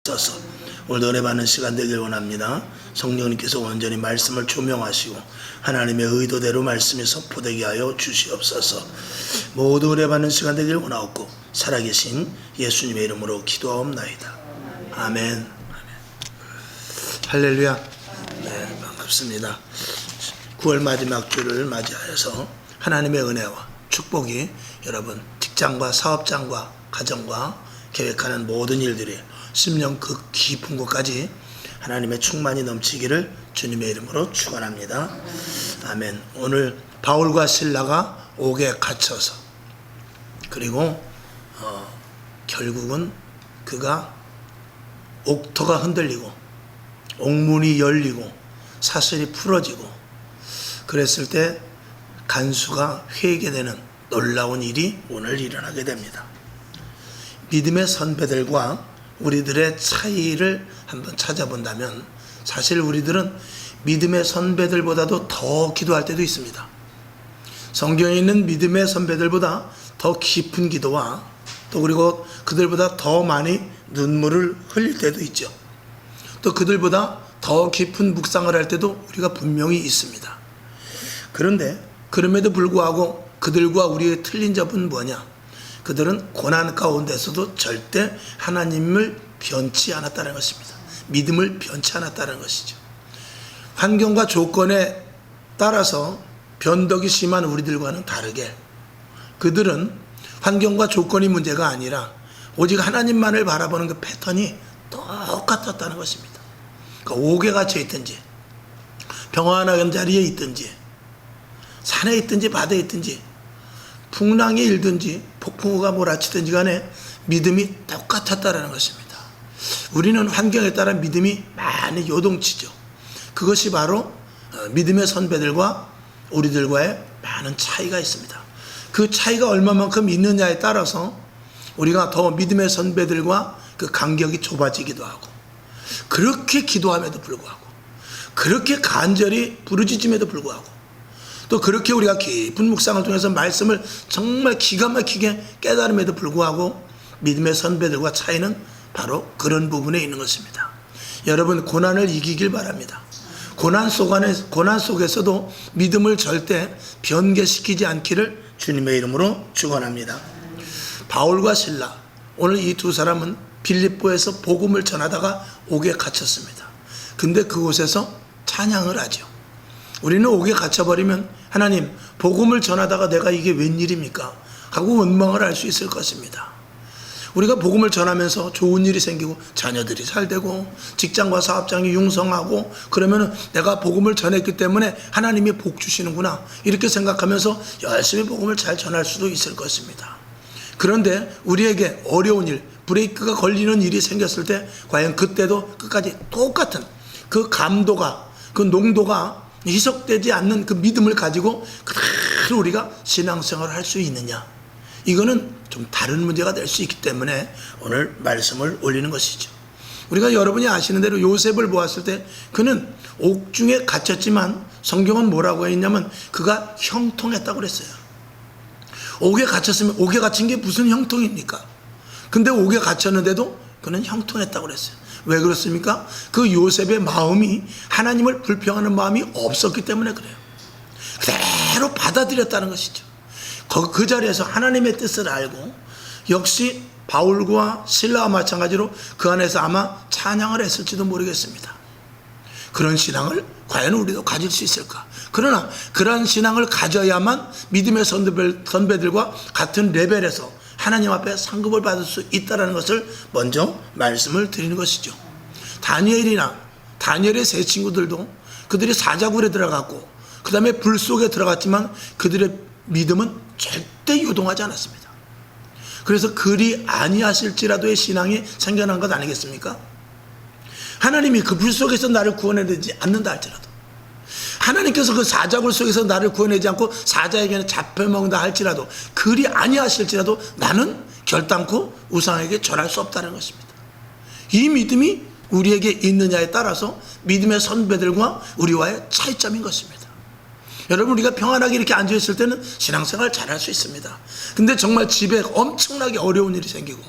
써서 오늘도 은혜 받는 시간 되길 원합니다. 성령님께서 온전히 말씀을 조명하시고 하나님의 의도대로 말씀이 선포되게 하여 주시옵소서. 모두 은혜 받는 시간 되길 원하옵고 살아계신 예수님의 이름으로 기도하옵나이다. 아멘. 할렐루야. 네, 반갑습니다. 9월 마지막 주를 맞이하여서 하나님의 은혜와 축복이 여러분 직장과 사업장과 가정과 계획하는 모든 일들이 심령 그 깊은 곳까지 하나님의 충만이 넘치기를 주님의 이름으로 축원합니다. 아멘. 오늘 바울과 실라가 옥에 갇혀서 그리고 결국은 그가 옥터가 흔들리고 옥문이 열리고 사슬이 풀어지고 그랬을 때 간수가 회개되는 놀라운 일이 오늘 일어나게 됩니다. 믿음의 선배들과 우리들의 차이를 한번 찾아본다면 사실 우리들은 믿음의 선배들보다도 더 기도할 때도 있습니다. 성경에 있는 믿음의 선배들보다 더 깊은 기도와 또 그리고 그들보다 더 많이 눈물을 흘릴 때도 있죠. 또 그들보다 더 깊은 묵상을 할 때도 우리가 분명히 있습니다. 그런데 그럼에도 불구하고 그들과 우리의 틀린 점은 뭐냐? 그들은 고난 가운데서도 절대 하나님을 변치 않았다는 것입니다. 믿음을 변치 않았다는 것이죠. 환경과 조건에 따라서 변덕이 심한 우리들과는 다르게 그들은 환경과 조건이 문제가 아니라 오직 하나님만을 바라보는 그 패턴이 똑같았다는 것입니다. 그러니까 옥에 갇혀 있든지 평안한 자리에 있든지 산에 있든지 바다에 있든지 풍랑이 일든지 폭풍우가 몰아치든지 간에 믿음이 똑같았다는 것입니다. 우리는 환경에 따라 믿음이 많이 요동치죠. 그것이 바로 믿음의 선배들과 우리들과의 많은 차이가 있습니다. 그 차이가 얼마만큼 있느냐에 따라서 우리가 더 믿음의 선배들과 그 간격이 좁아지기도 하고 그렇게 기도함에도 불구하고 그렇게 간절히 부르짖음에도 불구하고 또 그렇게 우리가 깊은 묵상을 통해서 말씀을 정말 기가 막히게 깨달음에도 불구하고 믿음의 선배들과 차이는 바로 그런 부분에 있는 것입니다. 여러분 고난을 이기길 바랍니다. 고난 속에서도 믿음을 절대 변개시키지 않기를 주님의 이름으로 축원합니다. 바울과 실라 오늘 이 두 사람은 빌립보에서 복음을 전하다가 옥에 갇혔습니다. 근데 그곳에서 찬양을 하죠. 우리는 옥에 갇혀버리면 하나님 복음을 전하다가 내가 이게 웬일입니까? 하고 원망을 할 수 있을 것입니다. 우리가 복음을 전하면서 좋은 일이 생기고 자녀들이 잘되고 직장과 사업장이 융성하고 그러면 내가 복음을 전했기 때문에 하나님이 복 주시는구나 이렇게 생각하면서 열심히 복음을 잘 전할 수도 있을 것입니다. 그런데 우리에게 어려운 일, 브레이크가 걸리는 일이 생겼을 때 과연 그때도 끝까지 똑같은 그 감도가 그 농도가 희석되지 않는 그 믿음을 가지고 그대로 우리가 신앙생활을 할 수 있느냐, 이거는 좀 다른 문제가 될 수 있기 때문에 오늘 말씀을 올리는 것이죠. 우리가 여러분이 아시는 대로 요셉을 보았을 때 그는 옥중에 갇혔지만 성경은 뭐라고 했냐면 그가 형통했다고 그랬어요. 옥에 갇혔으면 옥에 갇힌 게 무슨 형통입니까? 근데 옥에 갇혔는데도 그는 형통했다고 그랬어요. 왜 그렇습니까? 그 요셉의 마음이 하나님을 불평하는 마음이 없었기 때문에 그래요. 그대로 받아들였다는 것이죠. 그 자리에서 하나님의 뜻을 알고 역시 바울과 실라와 마찬가지로 그 안에서 아마 찬양을 했을지도 모르겠습니다. 그런 신앙을 과연 우리도 가질 수 있을까? 그러나 그런 신앙을 가져야만 믿음의 선배들과 같은 레벨에서 하나님 앞에 상급을 받을 수 있다는 것을 먼저 말씀을 드리는 것이죠. 다니엘의 세 친구들도 그들이 사자굴에 들어갔고 그 다음에 불 속에 들어갔지만 그들의 믿음은 절대 요동하지 않았습니다. 그래서 그리 아니하실지라도의 신앙이 생겨난 것 아니겠습니까? 하나님이 그 불 속에서 나를 구원해내지 않는다 할지라도 하나님께서 그 사자굴 속에서 나를 구원하지 않고 사자에게는 잡혀먹는다 할지라도 그리 아니하실지라도 나는 결단코 우상에게 절할 수 없다는 것입니다. 이 믿음이 우리에게 있느냐에 따라서 믿음의 선배들과 우리와의 차이점인 것입니다. 여러분 우리가 평안하게 이렇게 앉아있을 때는 신앙생활 잘할 수 있습니다. 근데 정말 집에 엄청나게 어려운 일이 생기고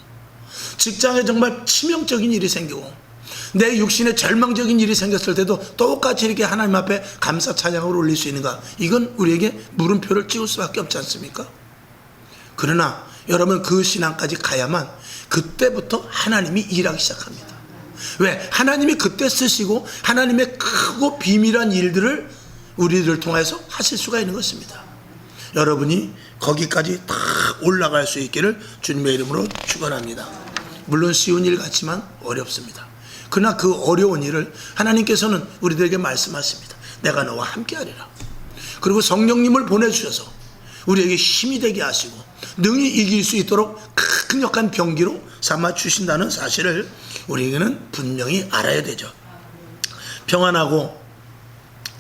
직장에 정말 치명적인 일이 생기고 내 육신에 절망적인 일이 생겼을 때도 똑같이 이렇게 하나님 앞에 감사 찬양을 올릴 수 있는가? 이건 우리에게 물음표를 찍을 수밖에 없지 않습니까? 그러나 여러분, 그 신앙까지 가야만 그때부터 하나님이 일하기 시작합니다. 왜? 하나님이 그때 쓰시고 하나님의 크고 비밀한 일들을 우리들을 통해서 하실 수가 있는 것입니다. 여러분이 거기까지 다 올라갈 수 있기를 주님의 이름으로 축원합니다. 물론 쉬운 일 같지만 어렵습니다. 그러나 그 어려운 일을 하나님께서는 우리들에게 말씀하십니다. 내가 너와 함께 하리라. 그리고 성령님을 보내주셔서 우리에게 힘이 되게 하시고 능히 이길 수 있도록 강력한 병기로 삼아 주신다는 사실을 우리에게는 분명히 알아야 되죠. 평안하고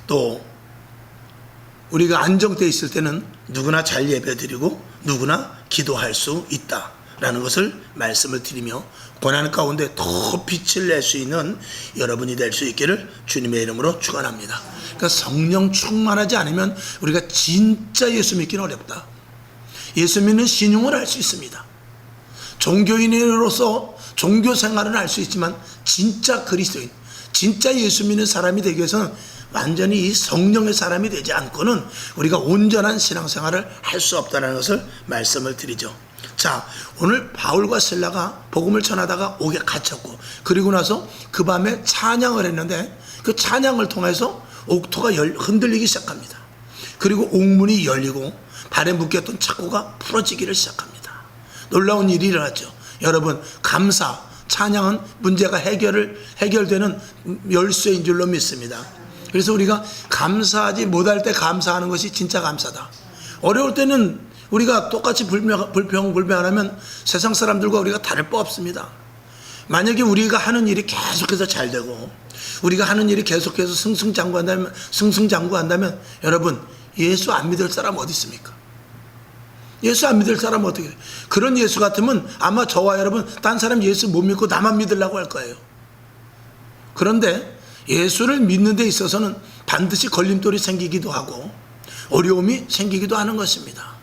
또 우리가 안정되어 있을 때는 누구나 잘 예배드리고 누구나 기도할 수 있다라는 것을 말씀을 드리며 고난 가운데 더 빛을 낼 수 있는 여러분이 될 수 있기를 주님의 이름으로 축원합니다. 그러니까 성령 충만하지 않으면 우리가 진짜 예수 믿기는 어렵다. 예수 믿는 신용을 할 수 있습니다. 종교인으로서 종교 생활은 할 수 있지만 진짜 그리스도인, 진짜 예수 믿는 사람이 되기 위해서는 완전히 이 성령의 사람이 되지 않고는 우리가 온전한 신앙생활을 할 수 없다는 것을 말씀을 드리죠. 자, 오늘 바울과 실라가 복음을 전하다가 옥에 갇혔고 그리고 나서 그 밤에 찬양을 했는데 그 찬양을 통해서 옥토가 흔들리기 시작합니다. 그리고 옥문이 열리고 발에 묶였던 착고가 풀어지기를 시작합니다. 놀라운 일이 일어났죠. 여러분, 감사, 찬양은 문제가 해결되는 열쇠인 줄로 믿습니다. 그래서 우리가 감사하지 못할 때 감사하는 것이 진짜 감사다. 어려울 때는 우리가 똑같이 불평불만하면 세상 사람들과 우리가 다를 바 없습니다. 만약에 우리가 하는 일이 계속해서 잘 되고 우리가 하는 일이 계속해서 승승장구한다면 여러분, 예수 안 믿을 사람 어디 있습니까? 예수 안 믿을 사람은 어떻게 해요? 그런 예수 같으면 아마 저와 여러분 딴 사람 예수 못 믿고 나만 믿으려고 할 거예요. 그런데 예수를 믿는 데 있어서는 반드시 걸림돌이 생기기도 하고 어려움이 생기기도 하는 것입니다.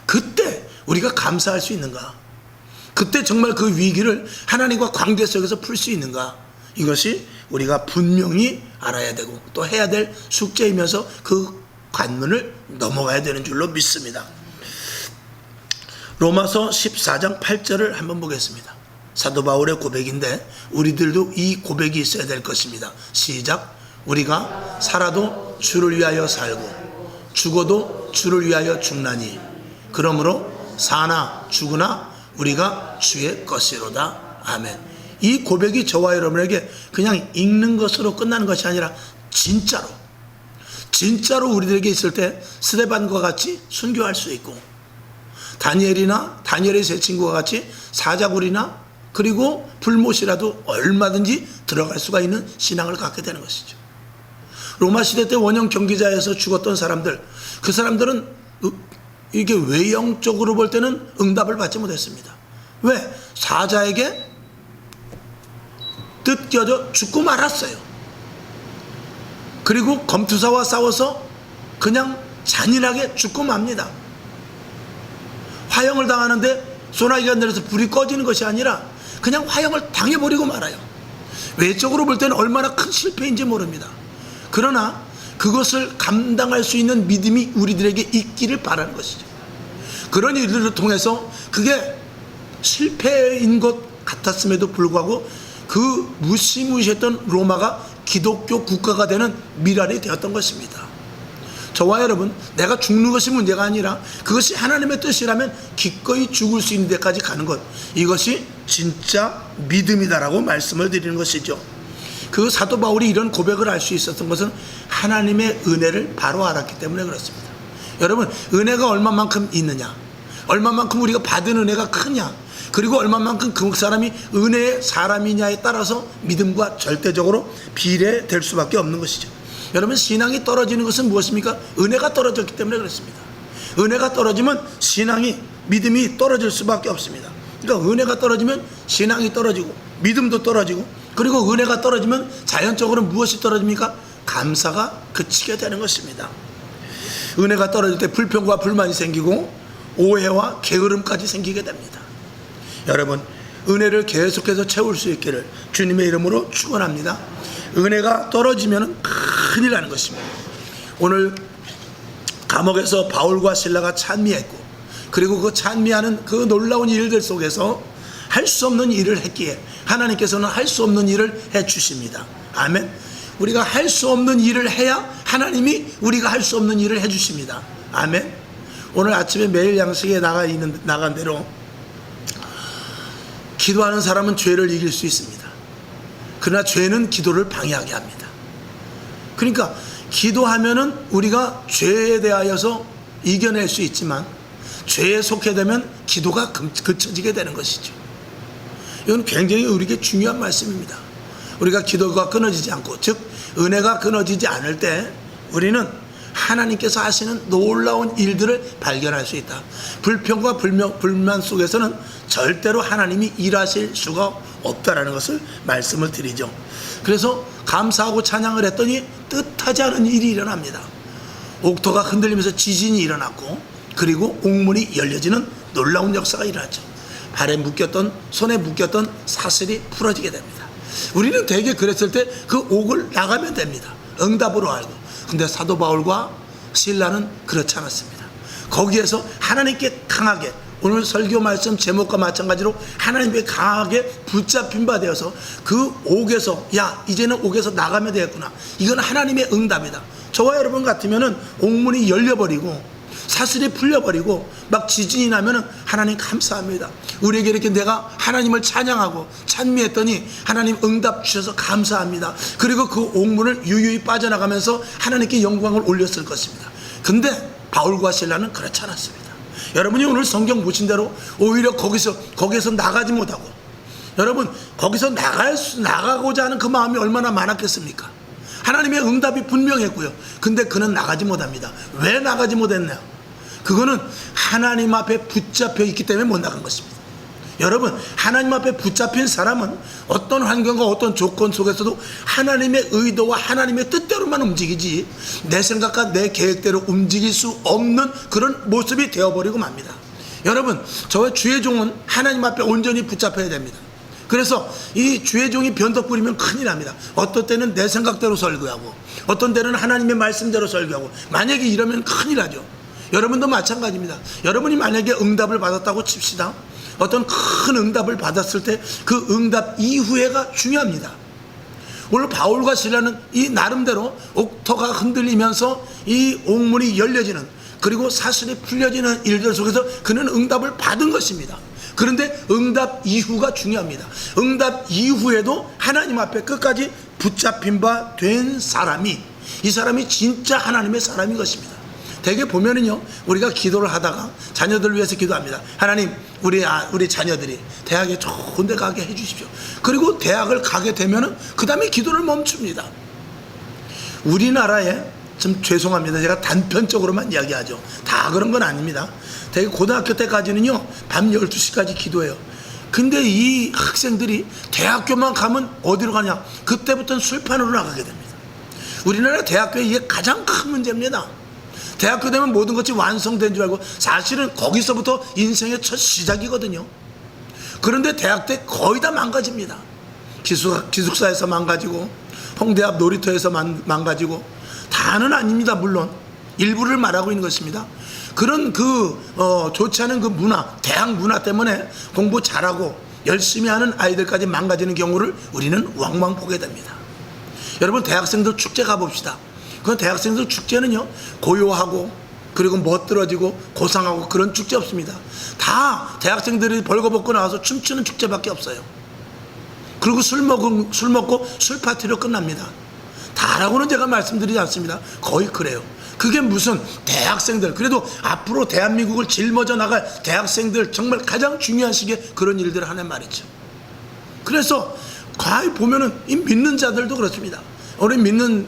그때 우리가 감사할 수 있는가? 그때 정말 그 위기를 하나님과 관계 속에서 풀 수 있는가? 이것이 우리가 분명히 알아야 되고 또 해야 될 숙제이면서 그 관문을 넘어가야 되는 줄로 믿습니다. 로마서 14장 8절을 한번 보겠습니다. 사도 바울의 고백인데 우리들도 이 고백이 있어야 될 것입니다. 시작. 우리가 살아도 주를 위하여 살고 죽어도 주를 위하여 죽나니 그러므로 사나 죽으나 우리가 주의 것이로다. 아멘. 이 고백이 저와 여러분에게 그냥 읽는 것으로 끝나는 것이 아니라 진짜로 우리들에게 있을 때 스데반과 같이 순교할 수 있고 다니엘의 세 친구와 같이 사자굴이나 그리고 불못이라도 얼마든지 들어갈 수가 있는 신앙을 갖게 되는 것이죠. 로마 시대 때 원형 경기자에서 죽었던 사람들, 그 사람들은 이게 외형적으로 볼 때는 응답을 받지 못했습니다. 왜? 사자에게 뜯겨져 죽고 말았어요. 그리고 검투사와 싸워서 그냥 잔인하게 죽고 맙니다. 화형을 당하는데 소나기가 내려서 불이 꺼지는 것이 아니라 그냥 화형을 당해버리고 말아요. 외적으로 볼 때는 얼마나 큰 실패인지 모릅니다. 그러나 그것을 감당할 수 있는 믿음이 우리들에게 있기를 바라는 것이죠. 그런 일들을 통해서 그게 실패인 것 같았음에도 불구하고 그 무시무시했던 로마가 기독교 국가가 되는 미랄이 되었던 것입니다. 저와 여러분, 내가 죽는 것이 문제가 아니라 그것이 하나님의 뜻이라면 기꺼이 죽을 수 있는 데까지 가는 것, 이것이 진짜 믿음이다라고 말씀을 드리는 것이죠. 그 사도 바울이 이런 고백을 할 수 있었던 것은 하나님의 은혜를 바로 알았기 때문에 그렇습니다. 여러분, 은혜가 얼마만큼 있느냐, 얼마만큼 우리가 받은 은혜가 크냐, 그리고 얼마만큼 그 사람이 은혜의 사람이냐에 따라서 믿음과 절대적으로 비례될 수밖에 없는 것이죠. 여러분, 신앙이 떨어지는 것은 무엇입니까? 은혜가 떨어졌기 때문에 그렇습니다. 은혜가 떨어지면 신앙이, 믿음이 떨어질 수밖에 없습니다. 그러니까 은혜가 떨어지면 신앙이 떨어지고 믿음도 떨어지고, 그리고 은혜가 떨어지면 자연적으로 무엇이 떨어집니까? 감사가 그치게 되는 것입니다. 은혜가 떨어질 때 불평과 불만이 생기고 오해와 게으름까지 생기게 됩니다. 여러분, 은혜를 계속해서 채울 수 있기를 주님의 이름으로 축원합니다. 은혜가 떨어지면 큰일 나는 것입니다. 오늘 감옥에서 바울과 실라가 찬미했고, 그리고 그 찬미하는 그 놀라운 일들 속에서 할 수 없는 일을 했기에 하나님께서는 할 수 없는 일을 해 주십니다. 아멘. 우리가 할 수 없는 일을 해야 하나님이 우리가 할 수 없는 일을 해 주십니다. 아멘. 오늘 아침에 매일 양식에 나간 대로 기도하는 사람은 죄를 이길 수 있습니다. 그러나 죄는 기도를 방해하게 합니다. 그러니까 기도하면은 우리가 죄에 대하여서 이겨낼 수 있지만 죄에 속해 되면 기도가 그쳐지게 되는 것이죠. 이건 굉장히 우리에게 중요한 말씀입니다. 우리가 기도가 끊어지지 않고, 즉 은혜가 끊어지지 않을 때 우리는 하나님께서 하시는 놀라운 일들을 발견할 수 있다. 불평과 불만 속에서는 절대로 하나님이 일하실 수가 없다라는 것을 말씀을 드리죠. 그래서 감사하고 찬양을 했더니 뜻하지 않은 일이 일어납니다. 옥토가 흔들리면서 지진이 일어났고, 그리고 옥문이 열려지는 놀라운 역사가 일어났죠. 발에 묶였던, 손에 묶였던 사슬이 풀어지게 됩니다. 우리는 대개 그랬을 때 그 옥을 나가면 됩니다. 응답으로 알고. 근데 사도 바울과 실라는 그렇지 않았습니다. 거기에서 하나님께 강하게, 오늘 설교 말씀 제목과 마찬가지로 하나님께 강하게 붙잡힌 바 되어서 그 옥에서, 야 이제는 옥에서 나가면 되겠구나, 이건 하나님의 응답이다. 저와 여러분 같으면은 옥문이 열려버리고 사슬이 풀려버리고 막 지진이 나면은 하나님 감사합니다. 우리에게 이렇게 내가 하나님을 찬양하고 찬미했더니 하나님 응답 주셔서 감사합니다. 그리고 그 옥문을 유유히 빠져나가면서 하나님께 영광을 올렸을 것입니다. 근데 바울과 실라는 그렇지 않았습니다. 여러분이 오늘 성경 보신 대로 오히려 거기서 나가지 못하고, 여러분 거기서 나가고자 하는 그 마음이 얼마나 많았겠습니까? 하나님의 응답이 분명했고요. 근데 그는 나가지 못합니다. 왜 나가지 못했나요? 그거는 하나님 앞에 붙잡혀 있기 때문에 못 나간 것입니다. 여러분, 하나님 앞에 붙잡힌 사람은 어떤 환경과 어떤 조건 속에서도 하나님의 의도와 하나님의 뜻대로만 움직이지 내 생각과 내 계획대로 움직일 수 없는 그런 모습이 되어버리고 맙니다. 여러분, 저와 주의 종은 하나님 앞에 온전히 붙잡혀야 됩니다. 그래서 이 주의 종이 변덕 부리면 큰일 납니다. 어떤 때는 내 생각대로 설교하고, 어떤 때는 하나님의 말씀대로 설교하고, 만약에 이러면 큰일 나죠. 여러분도 마찬가지입니다. 여러분이 만약에 응답을 받았다고 칩시다. 어떤 큰 응답을 받았을 때 그 응답 이후에가 중요합니다. 오늘 바울과 실라는 이 나름대로 옥토가 흔들리면서 이 옥문이 열려지는, 그리고 사슬이 풀려지는 일들 속에서 그는 응답을 받은 것입니다. 그런데 응답 이후가 중요합니다. 응답 이후에도 하나님 앞에 끝까지 붙잡힌 바 된 사람이, 이 사람이 진짜 하나님의 사람인 것입니다. 대개 보면은요, 우리가 기도를 하다가 자녀들을 위해서 기도합니다. 하나님, 우리 자녀들이 대학에 좋은 데 가게 해주십시오. 그리고 대학을 가게 되면은 그 다음에 기도를 멈춥니다. 우리나라에, 좀 죄송합니다, 제가 단편적으로만 이야기하죠. 다 그런 건 아닙니다. 대개 고등학교 때까지는요 밤 12시까지 기도해요. 근데 이 학생들이 대학교만 가면 어디로 가냐? 그때부터는 술판으로 나가게 됩니다. 우리나라 대학교에 이게 가장 큰 문제입니다. 대학교 되면 모든 것이 완성된 줄 알고 사실은 거기서부터 인생의 첫 시작이거든요. 그런데 대학 때 거의 다 망가집니다. 기숙사에서 망가지고, 홍대 앞 놀이터에서 망가지고, 다는 아닙니다. 물론 일부를 말하고 있는 것입니다. 그런 좋지 않은 그 문화, 대학 문화 때문에 공부 잘하고 열심히 하는 아이들까지 망가지는 경우를 우리는 왕왕 보게 됩니다. 여러분, 대학생들 축제 가봅시다. 그 대학생들 축제는요, 고요하고 그리고 멋들어지고 고상하고 그런 축제 없습니다. 다 대학생들이 벌거벗고 나와서 춤추는 축제밖에 없어요. 그리고 술 먹고 술 파티로 끝납니다. 다라고는 제가 말씀드리지 않습니다. 거의 그래요. 그게 무슨 대학생들, 그래도 앞으로 대한민국을 짊어져 나갈 대학생들, 정말 가장 중요한 시기에 그런 일들을 하는 말이죠. 그래서 거의 보면은 이 믿는 자들도 그렇습니다. 우리 믿는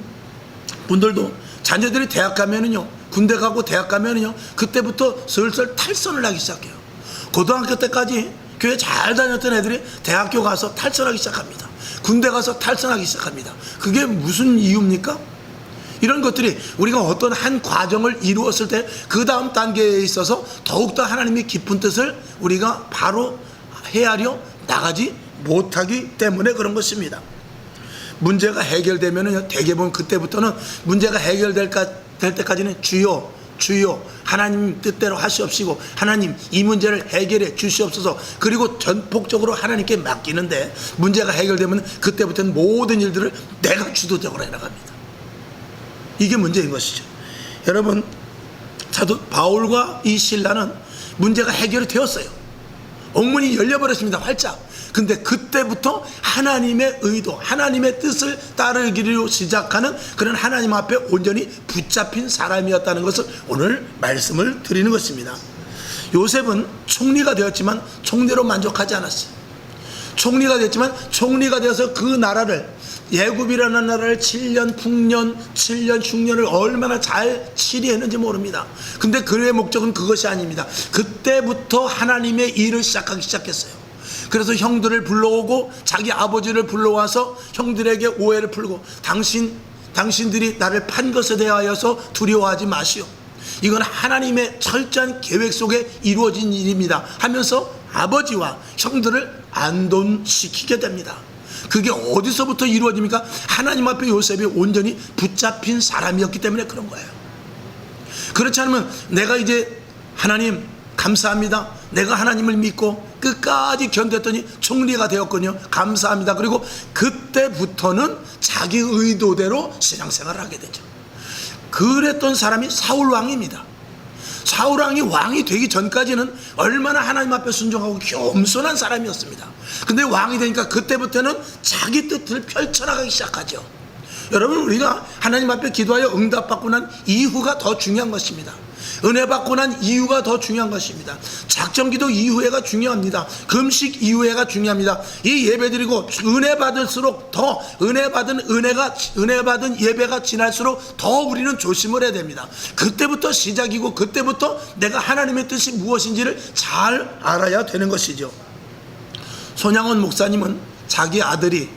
분들도 자녀들이 대학 가면은요, 군대 가고 대학 가면은요, 그때부터 슬슬 탈선을 하기 시작해요. 고등학교 때까지 교회 잘 다녔던 애들이 대학교 가서 탈선하기 시작합니다. 군대 가서 탈선하기 시작합니다. 그게 무슨 이유입니까? 이런 것들이 우리가 어떤 한 과정을 이루었을 때 그 다음 단계에 있어서 더욱더 하나님의 깊은 뜻을 우리가 바로 헤아려 나가지 못하기 때문에 그런 것입니다. 문제가 해결되면은 대개는 그때부터는 문제가 해결될 때까지는 주여 하나님 뜻대로 하시옵시고 하나님 이 문제를 해결해 주시옵소서, 그리고 전폭적으로 하나님께 맡기는데, 문제가 해결되면 그때부터는 모든 일들을 내가 주도적으로 해나갑니다. 이게 문제인 것이죠. 여러분, 사도 바울과 이 실라는 문제가 해결이 되었어요. 옥문이 열려버렸습니다. 활짝. 근데 그때부터 하나님의 의도, 하나님의 뜻을 따르기로 시작하는 그런 하나님 앞에 온전히 붙잡힌 사람이었다는 것을 오늘 말씀을 드리는 것입니다. 요셉은 총리가 되었지만 총리로 만족하지 않았어요. 총리가 됐지만 총리가 되어서 그 나라를, 예굽이라는 나라를 7년 풍년 7년 흉년을 얼마나 잘 치리했는지 모릅니다. 근데 그의 목적은 그것이 아닙니다. 그때부터 하나님의 일을 시작하기 시작했어요. 그래서 형들을 불러오고 자기 아버지를 불러와서 형들에게 오해를 풀고, 당신들이 나를 판 것에 대하여서 두려워하지 마시오, 이건 하나님의 철저한 계획 속에 이루어진 일입니다 하면서 아버지와 형들을 안돈시키게 됩니다. 그게 어디서부터 이루어집니까? 하나님 앞에 요셉이 온전히 붙잡힌 사람이었기 때문에 그런 거예요. 그렇지 않으면 내가 이제 하나님 감사합니다, 내가 하나님을 믿고 끝까지 견뎠더니 총리가 되었군요, 감사합니다, 그리고 그때부터는 자기 의도대로 신앙생활을 하게 되죠. 그랬던 사람이 사울왕입니다. 사울왕이 왕이 되기 전까지는 얼마나 하나님 앞에 순종하고 겸손한 사람이었습니다. 근데 왕이 되니까 그때부터는 자기 뜻을 펼쳐나가기 시작하죠. 여러분, 우리가 하나님 앞에 기도하여 응답받고 난 이후가 더 중요한 것입니다. 은혜 받고 난 이유가 더 중요한 것입니다. 작정기도 이후에가 중요합니다. 금식 이후에가 중요합니다. 이 예배드리고 은혜 받을수록 더 은혜 받은 예배가 지날수록 더 우리는 조심을 해야 됩니다. 그때부터 시작이고 그때부터 내가 하나님의 뜻이 무엇인지를 잘 알아야 되는 것이죠. 손양원 목사님은 자기 아들이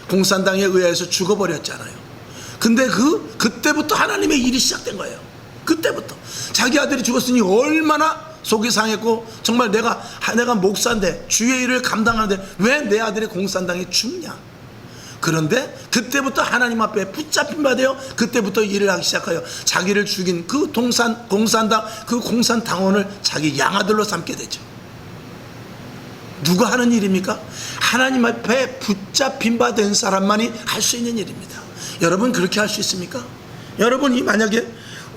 공산당에 의해서 죽어버렸잖아요. 근데 그때부터 하나님의 일이 시작된 거예요. 그때부터 자기 아들이 죽었으니 얼마나 속이 상했고, 정말 내가 목사인데 주의 일을 감당하는데 왜 내 아들이 공산당에 죽냐. 그런데 그때부터 하나님 앞에 붙잡힌 바 되어 그때부터 일을 하기 시작하여 자기를 죽인 그 공산당 그 공산당원을 자기 양아들로 삼게 되죠. 누가 하는 일입니까? 하나님 앞에 붙잡힌 바 된 사람만이 할 수 있는 일입니다. 여러분, 그렇게 할 수 있습니까? 여러분이 만약에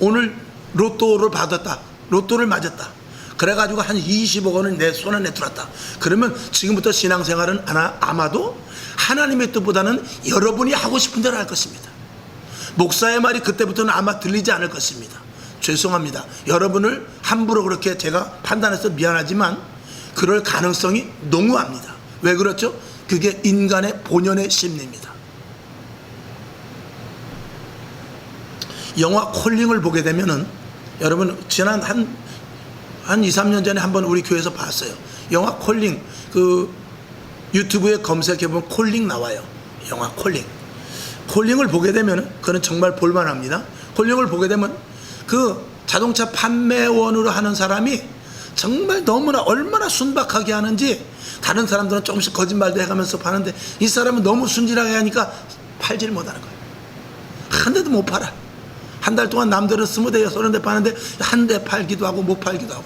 오늘 로또를 받았다, 로또를 맞았다, 그래가지고 한 20억 원을 내 손 안에 들었다, 그러면 지금부터 신앙생활은 아마도 하나님의 뜻보다는 여러분이 하고 싶은 대로 할 것입니다. 목사의 말이 그때부터는 아마 들리지 않을 것입니다. 죄송합니다. 여러분을 함부로 그렇게 제가 판단해서 미안하지만 그럴 가능성이 농후합니다. 왜 그렇죠? 그게 인간의 본연의 심리입니다. 영화 콜링을 보게 되면은, 여러분 지난 한 2, 3년 전에 한번 우리 교회에서 봤어요. 영화 콜링, 그 유튜브에 검색해보면 콜링 나와요. 영화 콜링을 보게 되면은 그는 정말 볼만합니다. 콜링을 보게 되면 그 자동차 판매원으로 하는 사람이 정말 너무나 얼마나 순박하게 하는지, 다른 사람들은 조금씩 거짓말도 해가면서 파는데 이 사람은 너무 순진하게 하니까 팔지를 못하는 거예요. 한 대도 못 팔아. 한 달 동안 남들은 20대 30대 파는데 한 대 팔기도 하고 못 팔기도 하고.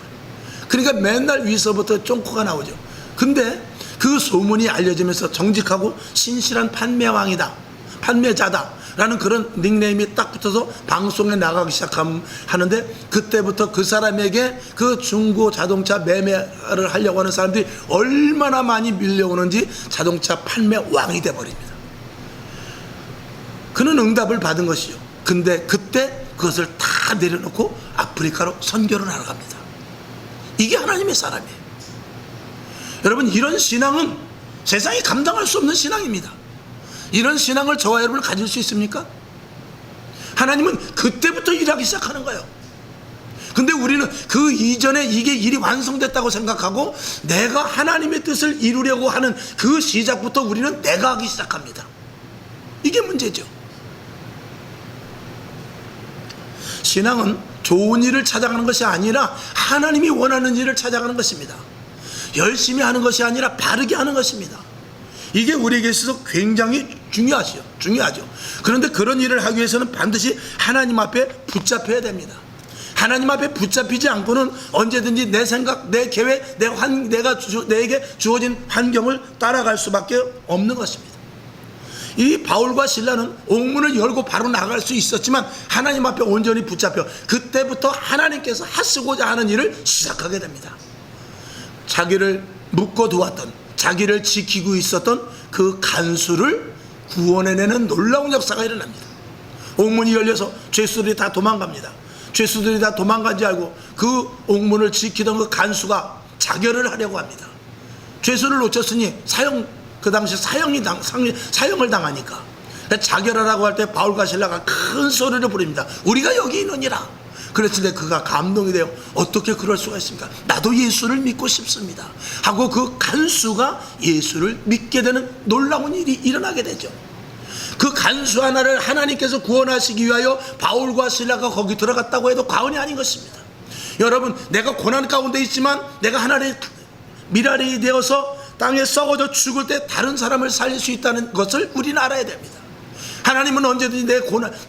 그러니까 맨날 위서부터 쫑코가 나오죠. 근데 그 소문이 알려지면서 정직하고 신실한 판매왕이다, 판매자다 라는 그런 닉네임이 딱 붙어서 방송에 나가기 시작하는데, 그때부터 그 사람에게 그 중고 자동차 매매를 하려고 하는 사람들이 얼마나 많이 밀려오는지 자동차 판매왕이 돼버립니다. 그는 응답을 받은 것이죠. 근데 그때 그것을 다 내려놓고 아프리카로 선교를 하러 갑니다. 이게 하나님의 사람이에요. 여러분, 이런 신앙은 세상이 감당할 수 없는 신앙입니다. 이런 신앙을 저와 여러분을 가질 수 있습니까? 하나님은 그때부터 일하기 시작하는 거예요. 근데 우리는 그 이전에 이게 일이 완성됐다고 생각하고 내가 하나님의 뜻을 이루려고 하는 그 시작부터 우리는 내가 하기 시작합니다. 이게 문제죠. 신앙은 좋은 일을 찾아가는 것이 아니라 하나님이 원하는 일을 찾아가는 것입니다. 열심히 하는 것이 아니라 바르게 하는 것입니다. 이게 우리에게 있어서 굉장히 중요하죠. 그런데 그런 일을 하기 위해서는 반드시 하나님 앞에 붙잡혀야 됩니다. 하나님 앞에 붙잡히지 않고는 언제든지 내 생각, 내 계획, 내게 주어진 환경을 따라갈 수밖에 없는 것입니다. 이 바울과 실라는 옥문을 열고 바로 나갈 수 있었지만 하나님 앞에 온전히 붙잡혀 그때부터 하나님께서 하시고자 하는 일을 시작하게 됩니다. 자기를 묶어두었던, 자기를 지키고 있었던 그 간수를 구원해내는 놀라운 역사가 일어납니다. 옥문이 열려서 죄수들이 다 도망갑니다. 죄수들이 다 도망간 줄 알고 그 옥문을 지키던 그 간수가 자결을 하려고 합니다. 죄수를 놓쳤으니 그 당시 사형을 당하니까 자결하라고 할 때 바울과 실라가 큰 소리를 부릅니다. 우리가 여기 있느니라. 그랬을 때 그가 감동이 되어 어떻게 그럴 수가 있습니까? 나도 예수를 믿고 싶습니다 하고 그 간수가 예수를 믿게 되는 놀라운 일이 일어나게 되죠. 그 간수 하나를 하나님께서 구원하시기 위하여 바울과 실라가 거기 들어갔다고 해도 과언이 아닌 것입니다. 여러분, 내가 고난 가운데 있지만 내가 하나님의 미랄이 되어서 땅에 썩어져 죽을 때 다른 사람을 살릴 수 있다는 것을 우리는 알아야 됩니다. 하나님은 언제든지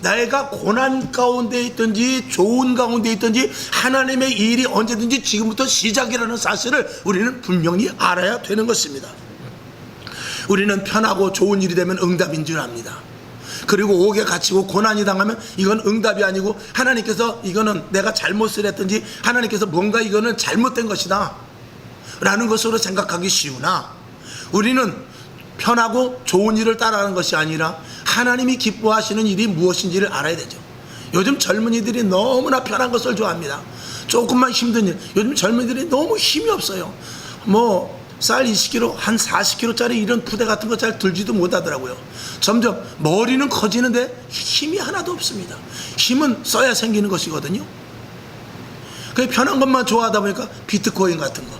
내가 고난 가운데 있든지 좋은 가운데 있든지 하나님의 일이 언제든지 지금부터 시작이라는 사실을 우리는 분명히 알아야 되는 것입니다. 우리는 편하고 좋은 일이 되면 응답인 줄 압니다. 그리고 옥에 갇히고 고난이 당하면 이건 응답이 아니고 하나님께서 이거는 내가 잘못을 했든지 하나님께서 뭔가 이거는 잘못된 것이다 라는 것으로 생각하기 쉬우나, 우리는 편하고 좋은 일을 따라가는 것이 아니라 하나님이 기뻐하시는 일이 무엇인지를 알아야 되죠. 요즘 젊은이들이 너무나 편한 것을 좋아합니다. 조금만 힘든 일, 요즘 젊은이들이 너무 힘이 없어요. 쌀 20kg, 한 40kg짜리 이런 부대 같은 거 잘 들지도 못하더라고요. 점점 머리는 커지는데 힘이 하나도 없습니다. 힘은 써야 생기는 것이거든요. 그 편한 것만 좋아하다 보니까 비트코인 같은 거,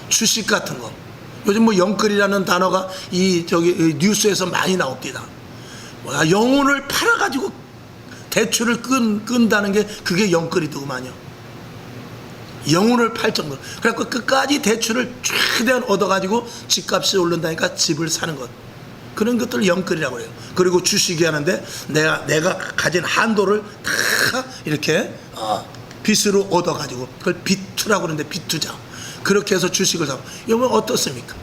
주식 같은 거, 요즘 영끌이라는 단어가 뉴스에서 많이 나옵니다. 영혼을 팔아가지고 대출을 끈다는 게 그게 영끌이더구만요. 영혼을 팔 정도로. 그래갖고 끝까지 대출을 최대한 얻어가지고 집값이 오른다니까 집을 사는 것, 그런 것들을 영끌이라고 해요. 그리고 주식이 하는데 내가 가진 한도를 다 이렇게 빚으로 얻어가지고 그걸 빚투라고 그러는데 빚투자, 그렇게 해서 주식을 사고. 이건 어떻습니까?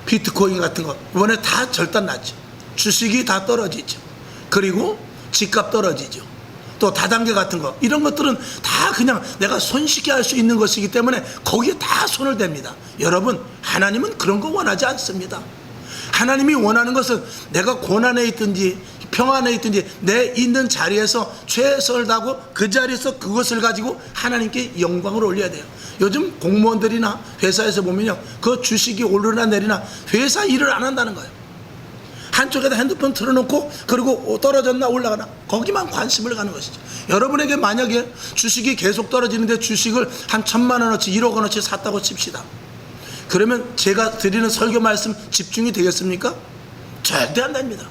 비트코인 같은 거 이번에 다 절단 났죠. 주식이 다 떨어지죠. 그리고 집값 떨어지죠. 또 다단계 같은 거, 이런 것들은 다 그냥 내가 손쉽게 할 수 있는 것이기 때문에 거기에 다 손을 댑니다. 여러분, 하나님은 그런 거 원하지 않습니다. 하나님이 원하는 것은 내가 고난에 있든지 평안에 있든지 내 있는 자리에서 최선을 다하고 그 자리에서 그것을 가지고 하나님께 영광을 올려야 돼요. 요즘 공무원들이나 회사에서 보면요, 그 주식이 오르나 내리나 회사 일을 안 한다는 거예요. 한쪽에다 핸드폰 틀어놓고 그리고 떨어졌나 올라가나 거기만 관심을 가는 것이죠. 여러분에게 만약에 주식이 계속 떨어지는데 주식을 한 1,000만 원어치 1억 원어치 샀다고 칩시다. 그러면 제가 드리는 설교 말씀 집중이 되겠습니까? 절대 안 됩니다.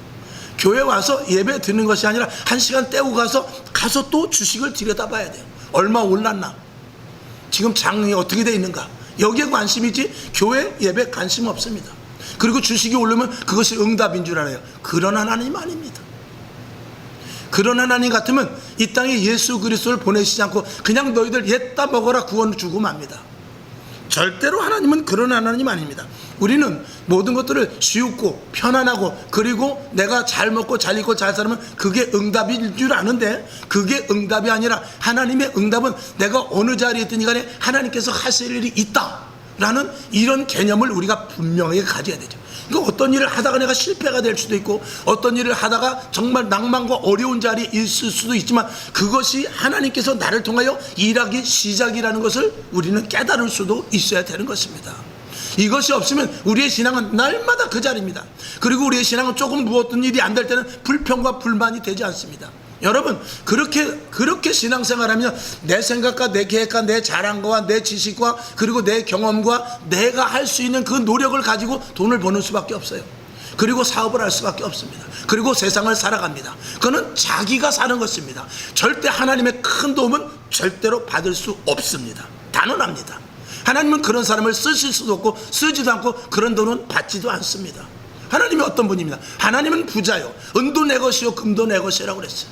교회 와서 예배 드는 것이 아니라 1시간 떼고 가서 또 주식을 들여다봐야 돼요. 얼마 올랐나, 지금 장이 어떻게 돼 있는가, 여기에 관심이지 교회 예배 관심 없습니다. 그리고 주식이 오르면 그것이 응답인 줄 알아요. 그런 하나님 아닙니다. 그런 하나님 같으면 이 땅에 예수 그리스도를 보내시지 않고 그냥 너희들 옛다 먹어라 구원 주고 맙니다. 절대로 하나님은 그런 하나님 아닙니다. 우리는 모든 것들을 쉬우고 편안하고 그리고 내가 잘 먹고 잘 입고 잘 살면 그게 응답인 줄 아는데, 그게 응답이 아니라 하나님의 응답은 내가 어느 자리에 있든 간에 하나님께서 하실 일이 있다 라는 이런 개념을 우리가 분명하게 가져야 되죠. 그러니까 어떤 일을 하다가 내가 실패가 될 수도 있고 어떤 일을 하다가 정말 낭만과 어려운 자리에 있을 수도 있지만 그것이 하나님께서 나를 통하여 일하기 시작이라는 것을 우리는 깨달을 수도 있어야 되는 것입니다. 이것이 없으면 우리의 신앙은 날마다 그 자리입니다. 그리고 우리의 신앙은 조금 무엇든 일이 안 될 때는 불평과 불만이 되지 않습니다. 여러분, 그렇게 신앙생활하면 내 생각과 내 계획과 내 자랑과 내 지식과 그리고 내 경험과 내가 할 수 있는 그 노력을 가지고 돈을 버는 수밖에 없어요. 그리고 사업을 할 수밖에 없습니다. 그리고 세상을 살아갑니다. 그거는 자기가 사는 것입니다. 절대 하나님의 큰 도움은 절대로 받을 수 없습니다. 단언합니다. 하나님은 그런 사람을 쓰실 수도 없고 쓰지도 않고 그런 돈은 받지도 않습니다. 하나님이 어떤 분입니다. 하나님은 부자요, 은도 내 것이요 금도 내 것이라고 그랬어요.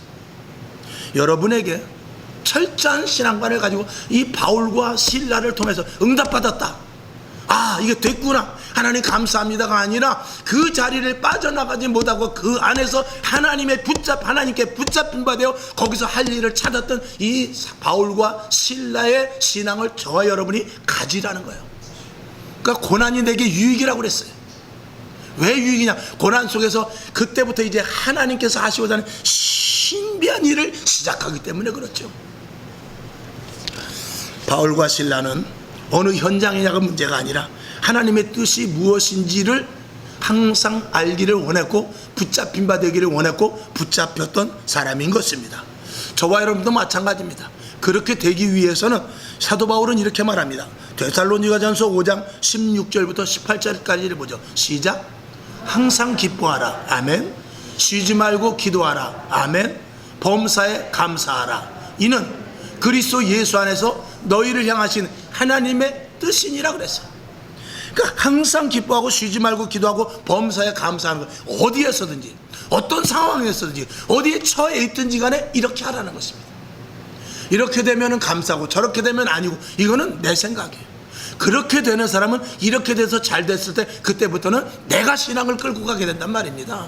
여러분에게 철저한 신앙관을 가지고 이 바울과 실라를 통해서 응답받았다, 아 이게 됐구나, 하나님 감사합니다가 아니라 그 자리를 빠져나가지 못하고 그 안에서 하나님께 붙잡힌 바 되어 거기서 할 일을 찾았던 이 바울과 실라의 신앙을 저와 여러분이 가지라는 거예요. 그러니까 고난이 내게 유익이라고 그랬어요. 왜 유익이냐? 고난 속에서 그때부터 이제 하나님께서 하시고자 하는 신비한 일을 시작하기 때문에 그렇죠. 바울과 실라는 어느 현장이냐가 문제가 아니라 하나님의 뜻이 무엇인지를 항상 알기를 원했고 붙잡힌 바 되기를 원했고 붙잡혔던 사람인 것입니다. 저와 여러분도 마찬가지입니다. 그렇게 되기 위해서는 사도 바울은 이렇게 말합니다. 데살로니가전서 5장 16절부터 18절까지를 보죠. 시작. 항상 기뻐하라. 아멘. 쉬지 말고 기도하라. 아멘. 범사에 감사하라. 이는 그리스도 예수 안에서 너희를 향하신 하나님의 뜻이니라 그랬어요. 그러니까 항상 기뻐하고 쉬지 말고 기도하고 범사에 감사하는 것, 어디에서든지 어떤 상황에서든지 어디에 처해 있든지 간에 이렇게 하라는 것입니다. 이렇게 되면 감사하고 저렇게 되면 아니고, 이거는 내 생각이에요. 그렇게 되는 사람은 이렇게 돼서 잘 됐을 때 그때부터는 내가 신앙을 끌고 가게 된단 말입니다.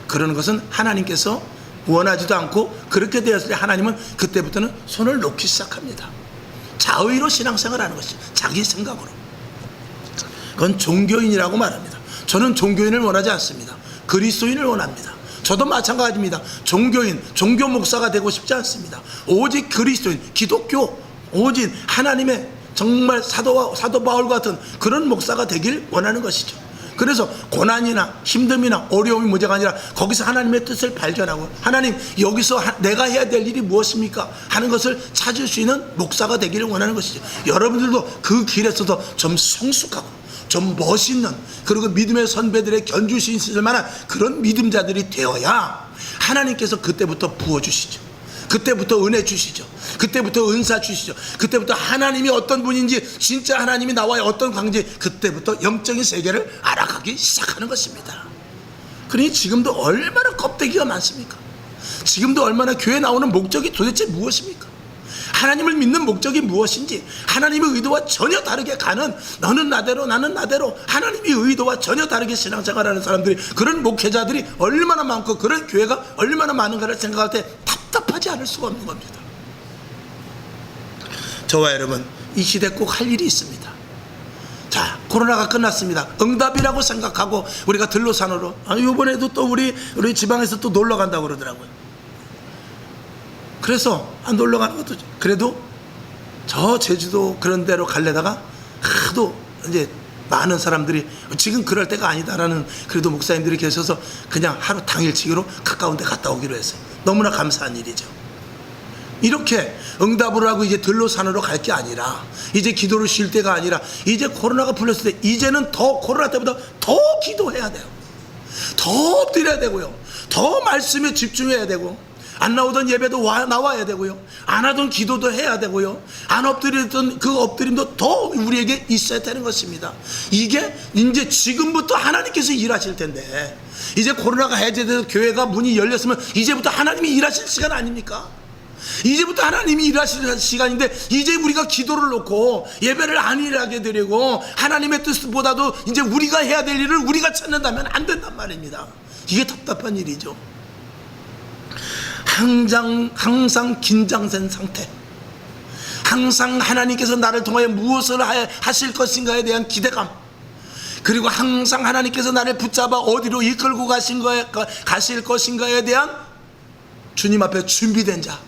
그러는 것은 하나님께서 원하지도 않고, 그렇게 되었을 때 하나님은 그때부터는 손을 놓기 시작합니다. 자의로 신앙생활을 하는 것이죠. 자기 생각으로. 그건 종교인이라고 말합니다. 저는 종교인을 원하지 않습니다. 그리스도인을 원합니다. 저도 마찬가지입니다. 종교인, 종교 목사가 되고 싶지 않습니다. 오직 그리스도인, 기독교, 오직 하나님의 정말 사도 바울 같은 그런 목사가 되길 원하는 것이죠. 그래서 고난이나 힘듦이나 어려움이 문제가 아니라 거기서 하나님의 뜻을 발견하고, 하나님 여기서 내가 해야 될 일이 무엇입니까 하는 것을 찾을 수 있는 목사가 되기를 원하는 것이죠. 여러분들도 그 길에서도 좀 성숙하고 좀 멋있는, 그리고 믿음의 선배들의 견주시 있을 만한 그런 믿음자들이 되어야 하나님께서 그때부터 부어주시죠. 그때부터 은혜 주시죠. 그때부터 은사 주시죠. 그때부터 하나님이 어떤 분인지, 진짜 하나님이 나와의 어떤 관계인지 그때부터 영적인 세계를 알아가기 시작하는 것입니다. 그러니 지금도 얼마나 껍데기가 많습니까? 지금도 얼마나 교회 나오는 목적이 도대체 무엇입니까? 하나님을 믿는 목적이 무엇인지, 하나님의 의도와 전혀 다르게 가는, 너는 나대로 나는 나대로 하나님의 의도와 전혀 다르게 신앙생활하는 사람들이, 그런 목회자들이 얼마나 많고 그런 교회가 얼마나 많은가를 생각할 때 답답하지 않을 수가 없는 겁니다. 저와 여러분, 이 시대 꼭 할 일이 있습니다. 자, 코로나가 끝났습니다. 응답이라고 생각하고 우리가 들로산으로, 이번에도 또 우리 지방에서 또 놀러 간다고 그러더라고요. 그래서 안 놀러 가는 것도, 그래도 저 제주도 그런 데로 갈래다가 하도 이제 많은 사람들이 지금 그럴 때가 아니다라는 그래도 목사님들이 계셔서 그냥 하루 당일치기로 가까운 데 갔다 오기로 했어요. 너무나 감사한 일이죠. 이렇게 응답을 하고 이제 들로산으로 갈 게 아니라, 이제 기도를 쉴 때가 아니라, 이제 코로나가 풀렸을 때 이제는 더 코로나 때보다 더 기도해야 돼요. 더 엎드려야 되고요. 더 말씀에 집중해야 되고, 안 나오던 예배도 나와야 되고요. 안 하던 기도도 해야 되고요. 안 엎드리던 그 엎드림도 더 우리에게 있어야 되는 것입니다. 이게 이제 지금부터 하나님께서 일하실 텐데, 이제 코로나가 해제돼서 교회가 문이 열렸으면 이제부터 하나님이 일하실 시간 아닙니까? 이제부터 하나님이 일하실 시간인데, 이제 우리가 기도를 놓고 예배를 안일하게 드리고 하나님의 뜻보다도 이제 우리가 해야 될 일을 우리가 찾는다면 안 된단 말입니다. 이게 답답한 일이죠. 항상 긴장된 상태, 항상 하나님께서 나를 통하여 무엇을 하실 것인가에 대한 기대감, 그리고 항상 하나님께서 나를 붙잡아 어디로 이끌고 가실 것인가에 대한 주님 앞에 준비된 자,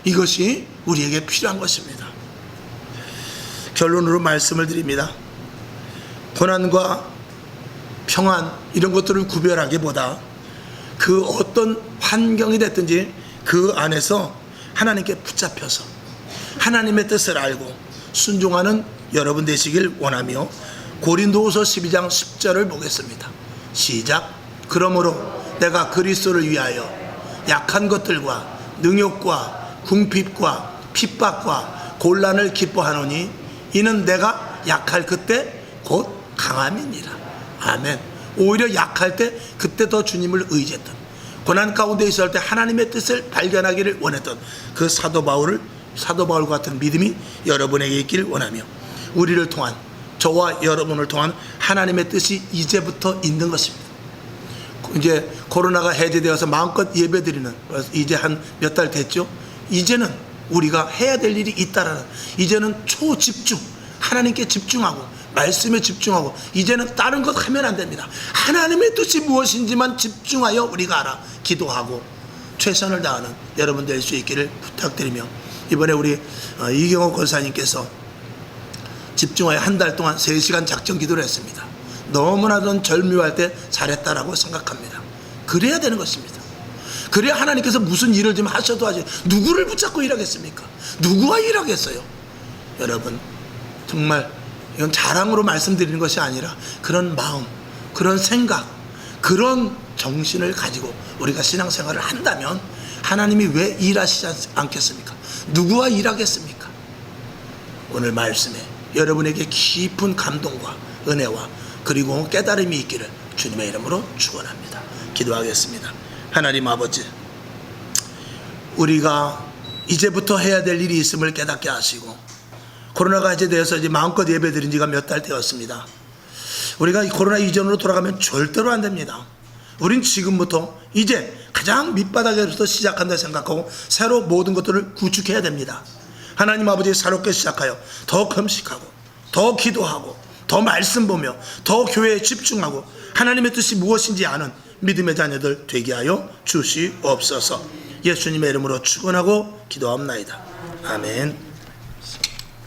이것이 우리에게 필요한 것입니다. 결론으로 말씀을 드립니다. 고난과 평안, 이런 것들을 구별하기보다 그 어떤 환경이 됐든지 그 안에서 하나님께 붙잡혀서 하나님의 뜻을 알고 순종하는 여러분 되시길 원하며, 고린도후서 12장 10절을 보겠습니다. 시작. 그러므로 내가 그리스도를 위하여 약한 것들과 능욕과 궁핍과 핍박과 곤란을 기뻐하노니 이는 내가 약할 그때 곧 강함이니라. 아멘. 오히려 약할 때 그때 더 주님을 의지했던, 고난 가운데 있을 때 하나님의 뜻을 발견하기를 원했던 그 사도 바울 같은 믿음이 여러분에게 있기를 원하며, 우리를 통한, 저와 여러분을 통한 하나님의 뜻이 이제부터 있는 것입니다. 이제 코로나가 해제되어서 마음껏 예배드리는, 이제 한 몇 달 됐죠. 이제는 우리가 해야 될 일이 있다라는, 이제는 초집중, 하나님께 집중하고 말씀에 집중하고, 이제는 다른 것 하면 안 됩니다. 하나님의 뜻이 무엇인지만 집중하여 우리가 알아 기도하고 최선을 다하는 여러분 될 수 있기를 부탁드리며, 이번에 우리 이경호 권사님께서 집중하여 한 달 동안 3시간 작정 기도를 했습니다. 너무나도 절묘할 때 잘했다라고 생각합니다. 그래야 되는 것입니다. 그래야 하나님께서 무슨 일을 좀 하셔도 하지, 누구를 붙잡고 일하겠습니까? 누구와 일하겠어요? 여러분, 정말 이건 자랑으로 말씀드리는 것이 아니라 그런 마음, 그런 생각, 그런 정신을 가지고 우리가 신앙생활을 한다면 하나님이 왜 일하시지 않겠습니까? 누구와 일하겠습니까? 오늘 말씀에 여러분에게 깊은 감동과 은혜와 그리고 깨달음이 있기를 주님의 이름으로 축원합니다. 기도하겠습니다. 하나님 아버지, 우리가 이제부터 해야 될 일이 있음을 깨닫게 하시고, 코로나가 해제되어서 이제 마음껏 예배드린 지가 몇 달 되었습니다. 우리가 코로나 이전으로 돌아가면 절대로 안 됩니다. 우린 지금부터 이제 가장 밑바닥에서 시작한다 생각하고 새로 모든 것들을 구축해야 됩니다. 하나님 아버지, 새롭게 시작하여 더 금식하고 더 기도하고 더 말씀 보며 더 교회에 집중하고 하나님의 뜻이 무엇인지 아는 믿음의 자녀들 되게 하여 주시옵소서. 예수님의 이름으로 축원하고 기도합나이다. 아멘.